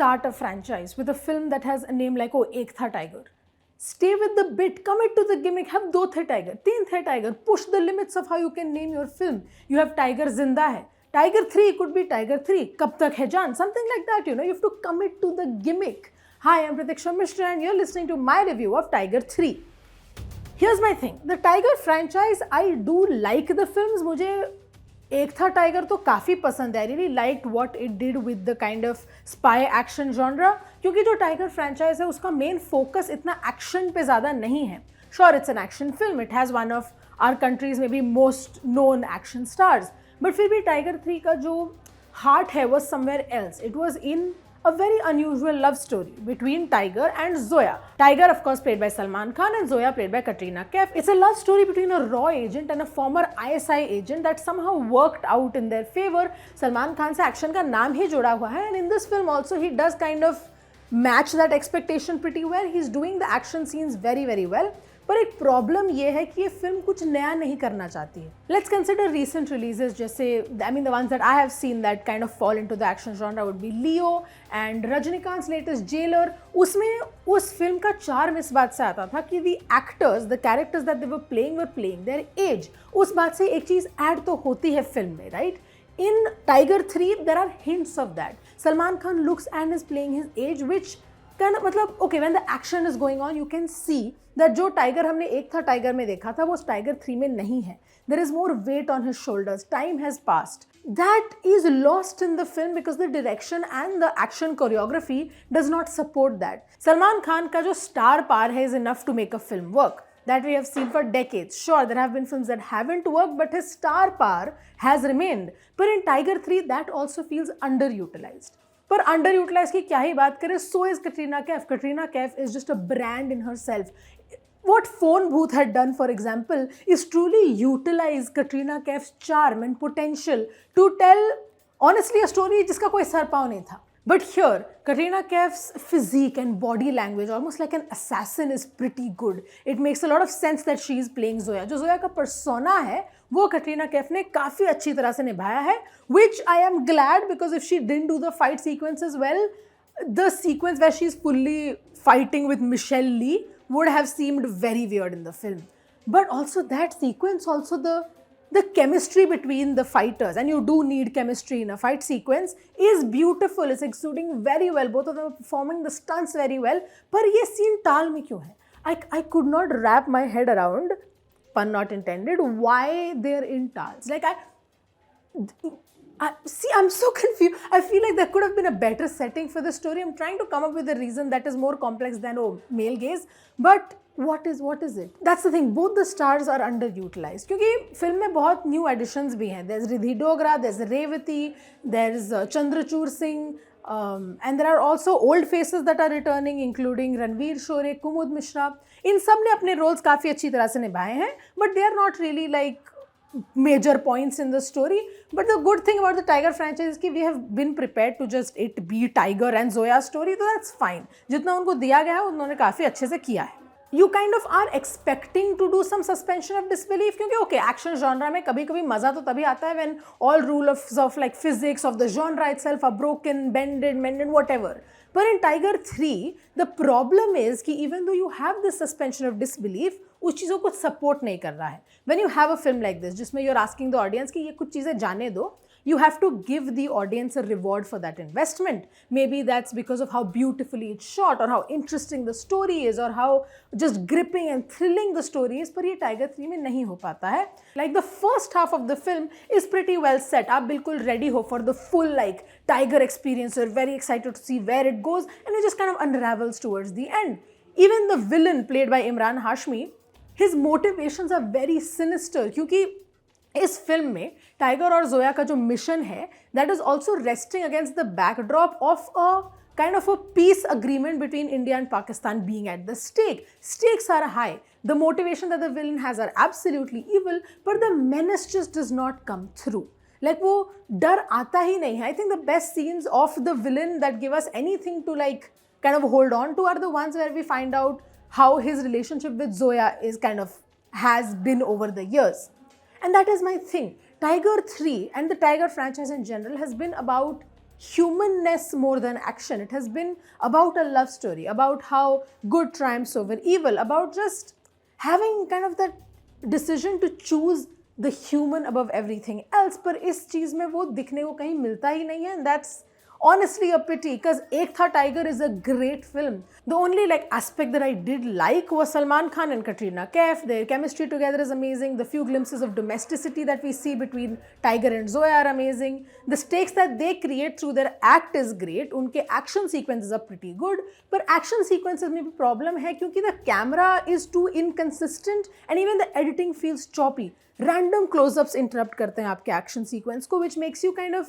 start a franchise with a film that has a name like, oh, Ek Tha Tiger. Stay with the bit, commit to the gimmick, have Do The Tiger, Teen The Tiger, push the limits of how you can name your film. You have Tiger Zinda Hai. Tiger 3 could be Tiger 3, Kab Tak Hai Jaan, something like that, you know, you have to commit to the gimmick. Hi, I'm Pratiksha Mishra and you're listening to my review of Tiger 3. Here's my thing, the Tiger franchise, I do like the films. मुझे एक था tiger तो काफ़ी पसंद है. I really liked what it did with the kind of spy action genre, क्योंकि जो tiger franchise है उसका मेन फोकस इतना एक्शन पे ज़्यादा नहीं है. Sure, it's an action film. It has one of our country's maybe most known action stars. But फिर भी टाइगर 3 का जो heart है was somewhere else. It was in a very unusual love story between Tiger and Zoya. Tiger, of course, played by Salman Khan, and Zoya, played by Katrina Kaif. It's a love story between a raw agent and a former ISI agent that somehow worked out in their favor. Salman Khan से action का नाम ही जुड़ा हुआ है, and in this film also he does kind of match that expectation pretty well. He's doing the action scenes very, very well. पर एक problem ये है कि ये फिल्म कुछ नया नहीं करना चाहती है. लेट्स कंसिडर रीसेंट रिलीजेस जैसे I mean the ones that I have seen that kind of fall into the action genre would be Leo and Rajinikanth latest jailer. उसमें उस फिल्म का चार्म इस बात से आता था कि the actors, the characters that they were playing there as. उस बात से एक चीज़ ऐड तो होती है फिल्म में, right? In Tiger 3 there are hints of that. Salman Khan looks and is playing his age, which kind of मतलब okay, when the action is going on you can see that जो tiger हमने एक था tiger में देखा था वो tiger 3 में नहीं है. There is more weight on his shoulders. Time has passed. That is lost in the film because the direction and the action choreography does not support that. Salman Khan का जो star power है is enough to make a film work. That we have seen for decades. Sure, there have been films that haven't worked, but his star power has remained. But in Tiger 3, that also feels underutilized. पर underutilized की क्या ही बात करें, so is Katrina Kaif. Katrina Kaif is just a brand in herself. What Phone Booth had done, for example, is truly utilize Katrina Kaif's charm and potential to tell, honestly, a story जिसका कोई sir पाँव नहीं था. But here, Katrina Kaif's physique and body language, almost like an assassin, is pretty good. It makes a lot of sense that she is playing Zoya. जो Zoya का persona है, वो Katrina Kaif ने काफ़ी अच्छी तरह से निभाया है, which I am glad because if she didn't do the fight sequences well, the sequence where she's fully fighting with Michelle Lee would have seemed very weird in the film. But also that sequence, also the chemistry between the fighters, and you do need chemistry in a fight sequence, is beautiful. It's exuding very well. Both of them are performing the stunts very well. पर ये scene टाल में क्यों है? I could not wrap my head around, pun not intended, why they're in tals. Like I'm so confused. I feel like there could have been a better setting for the story. I'm trying to come up with a reason that is more complex than male gaze. But what is it? That's the thing. Both the stars are underutilized. क्योंकि film में बहुत new additions भी हैं. There's Riddhi Dogra, there's Revati, there's Chandrachur Singh, and there are also old faces that are returning, including Ranveer Shore, Kumud Mishra. इन सब ने अपने roles काफ़ी अच्छी तरह से निभाए हैं, but they are not really like major points in the story. But the good thing about the Tiger franchise is कि we have been prepared to just it be Tiger and Zoya's story, so that's fine. जितना उनको दिया गया है उन्होंने काफ़ी अच्छे से किया है. You kind of are expecting to do some suspension of disbelief क्योंकि okay, action genre में कभी-कभी मज़ा तो तभी आता है when all rules of like physics of the genre itself are broken, bended, mended, whatever. But in Tiger 3, the problem is कि even though you have this suspension of disbelief, उस चीज़ों को support नहीं कर रहा है. When you have a film like this, जिसमें you're asking the audience कि ये कुछ चीज़ें जाने दो, you have to give the audience a reward for that investment. Maybe that's because of how beautifully it's shot or how interesting the story is or how just gripping and thrilling the story is. पर ये Tiger 3 में नहीं हो पाता है. Like the first half of the film is pretty well set. आप बिल्कुल ready हो for the full like Tiger experience. You're very excited to see where it goes and it just kind of unravels towards the end. Even the villain played by Imran Hashmi, his motivations are very sinister क्योंकि इस film में tiger और जोया का जो mission है that is also resting against the backdrop of a kind of a peace agreement between India and Pakistan being at the stake. Stakes are high. The motivation that the villain has are absolutely evil, but the menace just does not come through. Like वो डर आता ही नहीं है. I think the best scenes of the villain that give us anything to like kind of hold on to are the ones where we find out how his relationship with Zoya is kind of has been over the years. And that is my thing. Tiger 3 and the Tiger franchise in general has been about humanness more than action. It has been about a love story, about how good triumphs over evil, about just having kind of that decision to choose the human above everything else. पर इस चीज़ में वो दिखने को कहीं मिलता ही नहीं है, and that's honestly a pity, because Ek Tha Tiger is a great film. The only aspect that I did like was Salman Khan and Katrina Kaif. Their chemistry together is amazing. The few glimpses of domesticity that we see between Tiger and Zoya are amazing. The stakes that they create through their act is great. उनके action sequences are pretty good. But action sequences में भी problem है क्योंकि the camera is too inconsistent and even the editing feels choppy. Random close-ups interrupt करते हैं आपके action sequence को, which makes you kind of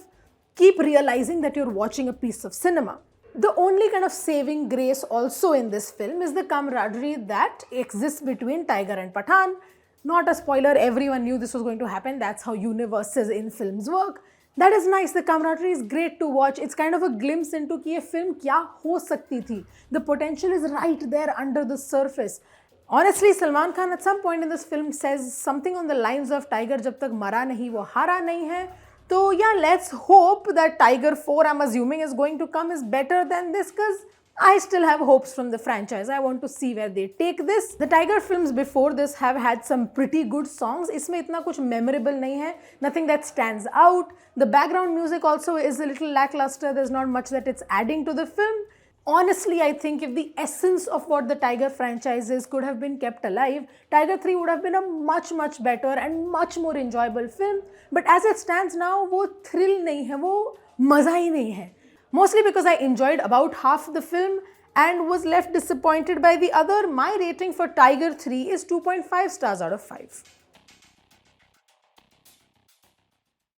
keep realizing that you're watching a piece of cinema. The only kind of saving grace also in this film is the camaraderie that exists between Tiger and Pathaan. Not a spoiler, everyone knew this was going to happen. That's how universes in films work. That is nice. The camaraderie is great to watch. It's kind of a glimpse into कि ये film क्या हो सकती थी. The potential is right there under the surface. Honestly, Salman Khan at some point in this film says something on the lines of Tiger जब तक मरा नहीं वो हारा नहीं है. So yeah, let's hope that Tiger 4, I'm assuming, is going to come is better than this, because I still have hopes from the franchise. I want to see where they take this. The Tiger films before this have had some pretty good songs. इसमें इतना कुछ memorable नहीं है. Nothing that stands out. The background music also is a little lackluster. There's not much that it's adding to the film. Honestly, I think if the essence of what the Tiger franchise is could have been kept alive, Tiger 3 would have been a much better and much more enjoyable film. But as it stands now, वो thrill नहीं है, वो मज़ा ही नहीं है. Mostly because I enjoyed about half the film and was left disappointed by the other. My rating for Tiger 3 is 2.5 stars out of 5.